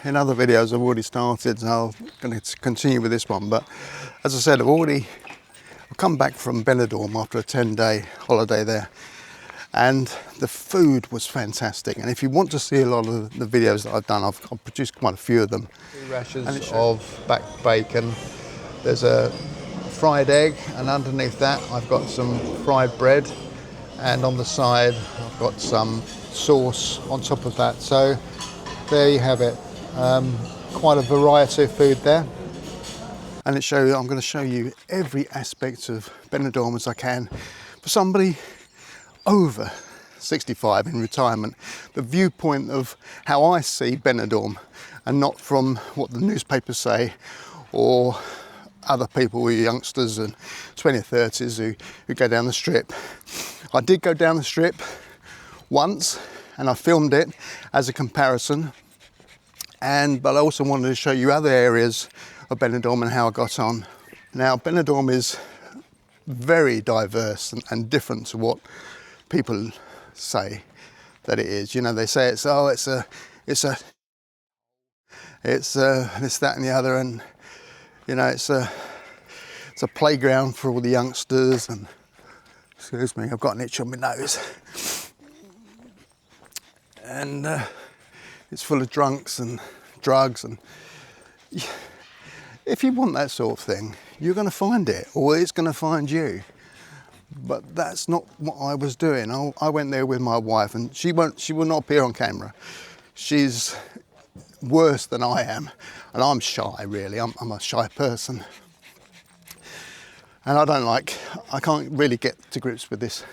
In other videos I've already started, and I'm going to continue with this one, but as I said, I've come back from Benidorm after a 10-day holiday there, and the food was fantastic. And if you want to see a lot of the videos that I've done, I've produced quite a few of them. 2 rashers of back bacon, there's a fried egg, and underneath that I've got some fried bread, and on the side I've got some sauce on top of that. So there you have it. Quite a variety of food there, and I'm going to show you every aspect of Benidorm as I can for somebody over 65 in retirement. The viewpoint of how I see Benidorm, and not from what the newspapers say or other people who are youngsters and 20 or 30s who go down the strip. I did go down the strip once and I filmed it as a comparison. But I also wanted to show you other areas of Benidorm and how I got on. Now, Benidorm is very diverse and different to what people say that it is. You know, they say it's this, that and the other, and you know, it's a playground for all the youngsters. And excuse me, I've got an itch on my nose. And it's full of drunks and drugs, and if you want that sort of thing, you're going to find it, or it's going to find you. But that's not what I was doing. I went there with my wife, and she will not appear on camera. She's worse than I am, and I'm shy, really. I'm a shy person, and I can't really get to grips with this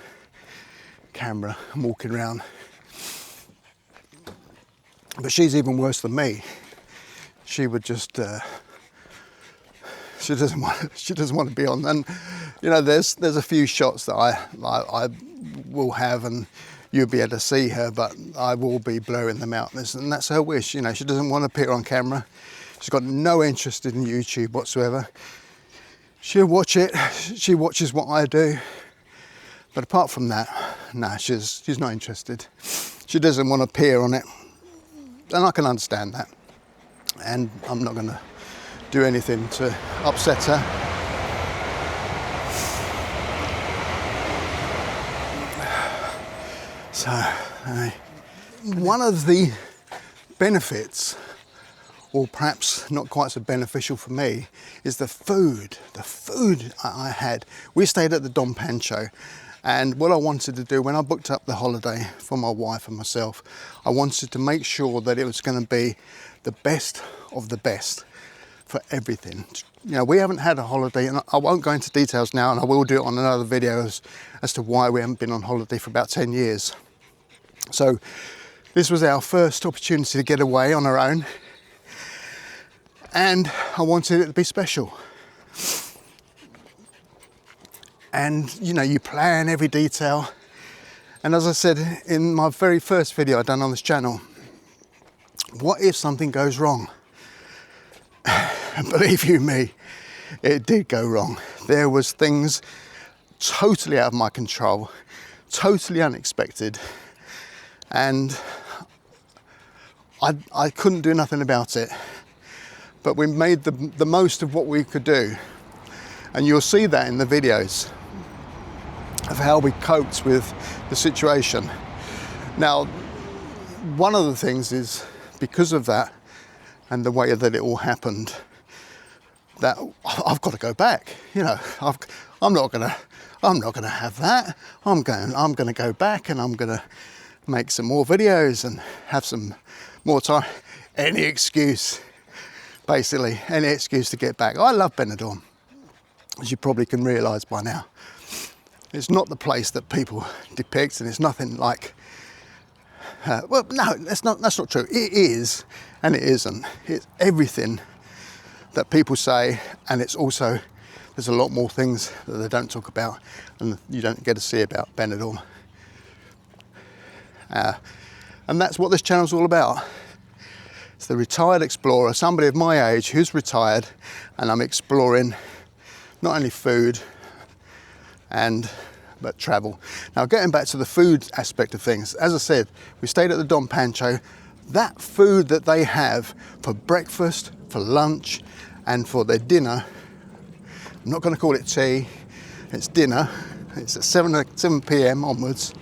camera and walking around. But she's even worse than me. She would just, she doesn't want to be on. And you know, there's a few shots that I will have, and you'll be able to see her, but I will be blurring them out. And that's her wish. You know, she doesn't want to appear on camera. She's got no interest in YouTube whatsoever. She'll watch it. She watches what I do. But apart from that, no, she's not interested. She doesn't want to appear on it. And I can understand that, and I'm not going to do anything to upset her. So, one of the benefits, or perhaps not quite so beneficial for me, is the food. The food I had. We stayed at the Dom Pancho. And what I wanted to do when I booked up the holiday for my wife and myself, I wanted to make sure that it was going to be the best of the best for everything. You know, we haven't had a holiday, and I won't go into details now, and I will do it on another video as to why we haven't been on holiday for about 10 years. So this was our first opportunity to get away on our own, and I wanted it to be special. And you know, you plan every detail. And as I said in my very first video I've done on this channel, what if something goes wrong? And believe you me, it did go wrong. There was things totally out of my control, totally unexpected, and I couldn't do nothing about it. But we made the most of what we could do, and you'll see that in the videos of how we coped with the situation. Now, one of the things is, because of that and the way that it all happened, that I've got to go back. You know, I'm not gonna have that. I'm gonna go back, and I'm gonna make some more videos and have some more time. Any excuse, basically, any excuse to get back. I love Benidorm, as you probably can realise by now. It's not the place that people depict, and it's nothing like, well, no, that's not true. It is, and it isn't. It's everything that people say, and it's also, there's a lot more things that they don't talk about and you don't get to see about Benidorm. And that's what this channel's all about. It's the retired explorer, somebody of my age who's retired, and I'm exploring not only food but travel. Now, getting back to the food aspect of things, as I said, we stayed at the Dom Pancho. that food that they have for breakfast, for lunch, and for their dinner, I'm not going to call it tea, it's dinner, it's at 7 p.m. onwards,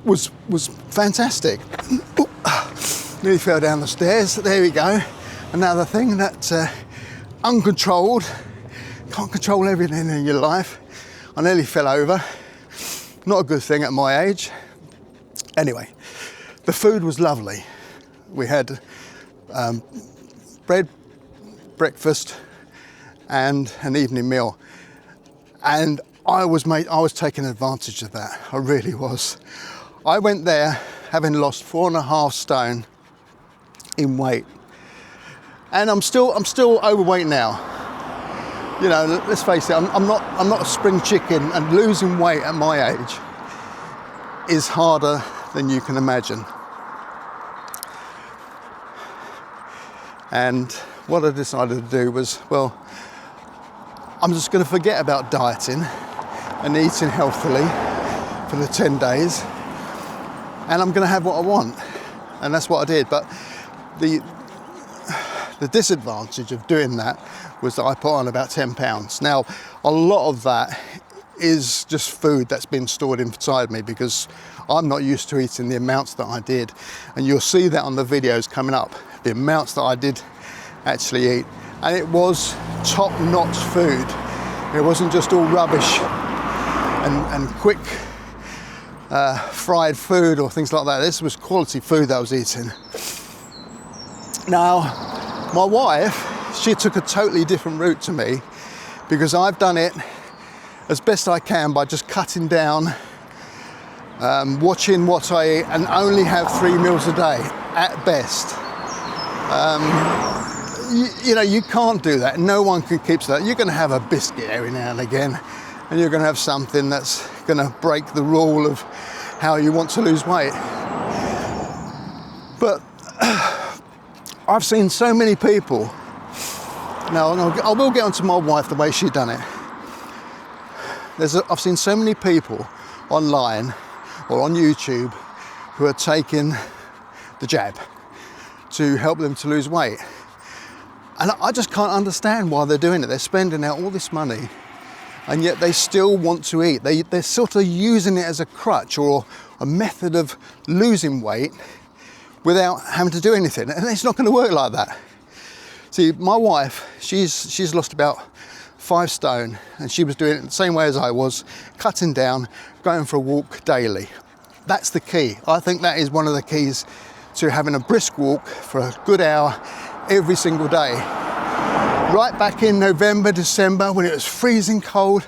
was fantastic. Ooh, nearly fell down the stairs. There we go. Another thing that uncontrolled, can't control everything in your life. I nearly fell over. Not a good thing at my age. Anyway, the food was lovely. We had bread, breakfast, and an evening meal. And I was taking advantage of that. I really was. I went there having lost 4.5 stone in weight, and I'm still overweight now. You know, let's face it, I'm not a spring chicken, and losing weight at my age is harder than you can imagine. And what I decided to do was, well, I'm just going to forget about dieting and eating healthily for the 10 days, and I'm going to have what I want. And that's what I did. But the disadvantage of doing that was that I put on about 10 pounds. Now, a lot of that is just food that's been stored inside me, because I'm not used to eating the amounts that I did. And you'll see that on the videos coming up, the amounts that I did actually eat. And it was top-notch food. It wasn't just all rubbish and quick fried food or things like that. This was quality food that I was eating. Now, my wife, she took a totally different route to me, because I've done it as best I can by just cutting down, watching what I eat, and only have 3 meals a day at best. You know, you can't do that. No one can keep to that. You're going to have a biscuit every now and again, and you're going to have something that's going to break the rule of how you want to lose weight. But I've seen so many people. Now, I will get onto my wife, the way she done it. I've seen so many people online or on YouTube who are taking the jab to help them to lose weight. And I just can't understand why they're doing it. They're spending out all this money, and yet they still want to eat. They're sort of using it as a crutch or a method of losing weight without having to do anything. And it's not going to work like that. See, my wife, she's lost about 5 stone, and she was doing it the same way as I was, cutting down, going for a walk daily. That's the key. I think that is one of the keys to having a brisk walk for a good hour every single day. Right back in November, December, when it was freezing cold,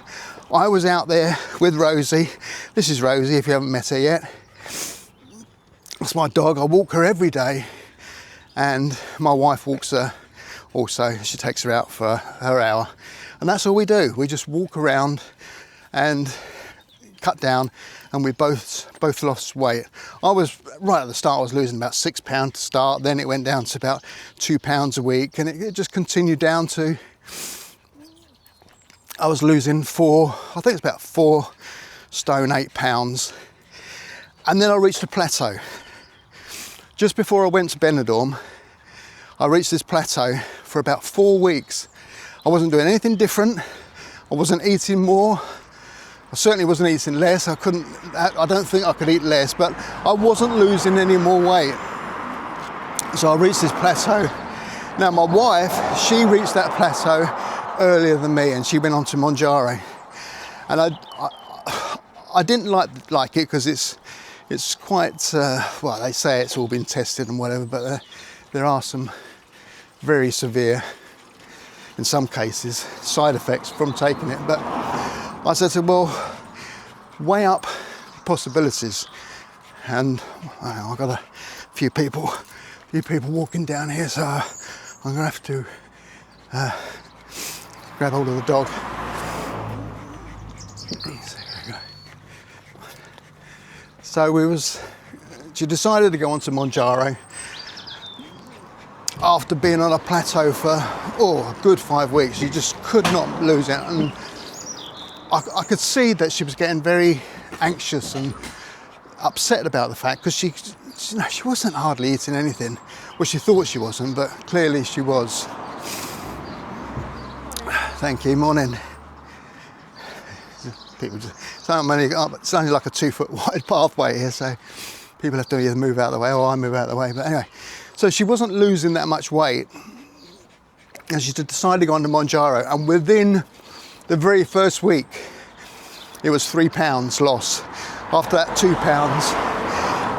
I was out there with Rosie. This is Rosie, if you haven't met her yet. That's my dog. I walk her every day, and my wife walks her also. She takes her out for her hour, and that's all we do. We just walk around and cut down, and we both lost weight. I was, right at the start, I was losing about 6 pounds to start, then it went down to about 2 pounds a week, and it just continued down to, I was losing I think it's about 4 stone, 8 pounds. And then I reached a plateau. Just before I went to Benidorm, I reached this plateau for about 4 weeks. I wasn't doing anything different. I wasn't eating more. I certainly wasn't eating less. I don't think I could eat less, but I wasn't losing any more weight. So I reached this plateau. Now my wife, she reached that plateau earlier than me, and she went on to Mounjaro. And I didn't like it because it's quite, well, they say it's all been tested and whatever, but there are some very severe, in some cases, side effects from taking it. But I said to her, well, weigh up possibilities. And I've got a few people walking down here, so I'm gonna have to grab hold of the dog. So she decided to go on to Mounjaro after being on a plateau for a good 5 weeks. She just could not lose it, and I could see that she was getting very anxious and upset about the fact, because she wasn't hardly eating anything. Well, she thought she wasn't, but clearly she was. Thank you, morning. People just, it's only like a 2 foot wide pathway here, so people have to either move out of the way or I move out of the way. But anyway, so she wasn't losing that much weight, and she decided to go on to Mounjaro, and within the very first week, it was 3 pounds loss. After that, 2 pounds.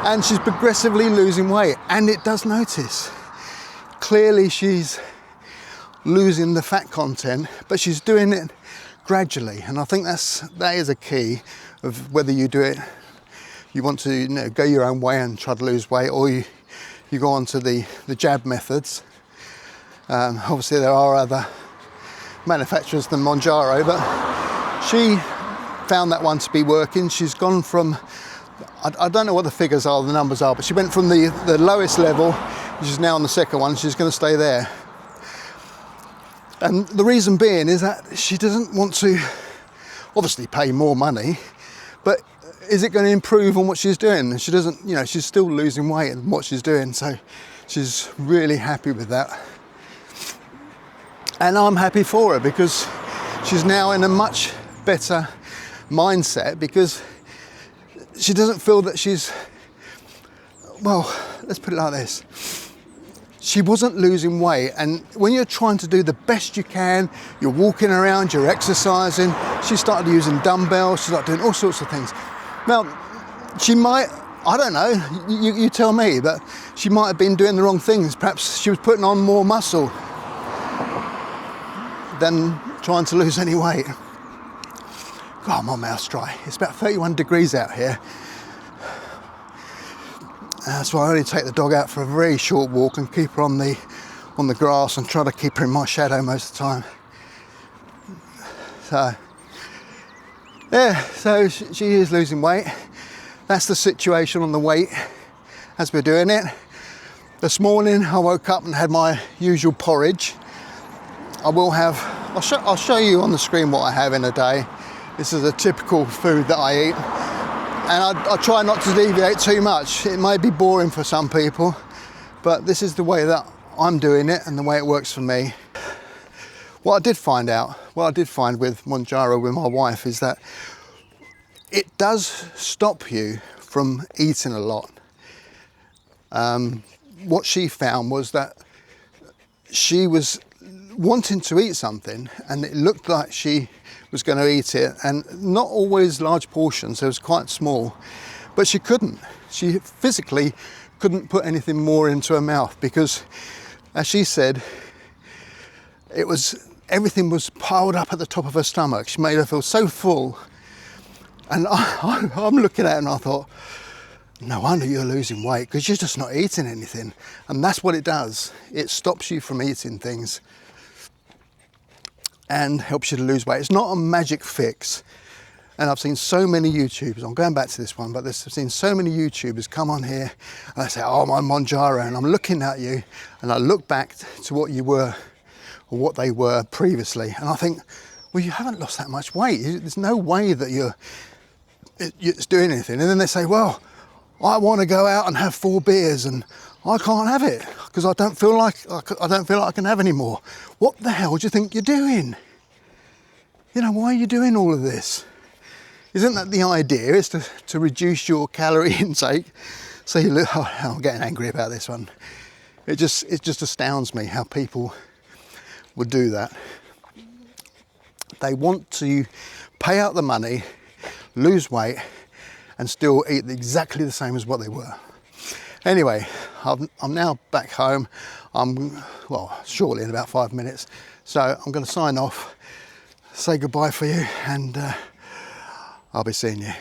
And she's progressively losing weight, and it does notice. Clearly she's losing the fat content, but she's doing it gradually. And I think that is a key of whether you do it, you want to go your own way and try to lose weight, or you go on to the jab methods. Obviously there are other manufacturers than Mounjaro, but she found that one to be working. She's gone from, I don't know what the figures are, the numbers are, but she went from the lowest level, which is now on the second one. She's going to stay there. And the reason being is that she doesn't want to obviously pay more money, but is it going to improve on what she's doing? She doesn't, she's still losing weight in what she's doing, so she's really happy with that. And I'm happy for her, because she's now in a much better mindset, because she doesn't feel that she's, well, let's put it like this. She wasn't losing weight, and when you're trying to do the best you can, you're walking around, you're exercising, she started using dumbbells, she started doing all sorts of things. Now, she might, I don't know, you tell me, but she might have been doing the wrong things. Perhaps she was putting on more muscle than trying to lose any weight. God, my mouth's dry. It's about 31 degrees out here. That's why I only take the dog out for a very short walk and keep her on the grass, and try to keep her in my shadow most of the time. So, yeah, so she is losing weight. That's the situation on the weight as we're doing it. This morning I woke up and had my usual porridge. I'll show you on the screen what I have in a day. This is a typical food that I eat. And I try not to deviate too much. It may be boring for some people, but this is the way that I'm doing it and the way it works for me. What I did find with Mounjaro with my wife is that it does stop you from eating a lot. What she found was that she was wanting to eat something, and it looked like she was going to eat it, and not always large portions, it was quite small, but she couldn't. She physically couldn't put anything more into her mouth, because, as she said, everything was piled up at the top of her stomach. She made her feel so full. And I'm looking at her and I thought, no wonder you're losing weight, because you're just not eating anything. And that's what it does. It stops you from eating things and helps you to lose weight. It's not a magic fix. And I've seen so many YouTubers, I'm going back to this one, but I've seen so many YouTubers come on here and they say, oh, I'm Mounjaro, and I'm looking at you and I look back to what you were, or what they were previously, and I think, well, you haven't lost that much weight. There's no way that it's doing anything. And then they say, well, I want to go out and have 4 beers and I can't have it because I don't feel like I can have any more. What the hell do you think you're doing? Why are you doing all of this? Isn't that the idea? Is to reduce your calorie intake? So you look, I'm getting angry about this one. It just astounds me how people would do that. They want to pay out the money, lose weight, and still eat exactly the same as what they were. Anyway, I'm now back home. Shortly in about 5 minutes. So I'm going to sign off, say goodbye for you, and I'll be seeing you.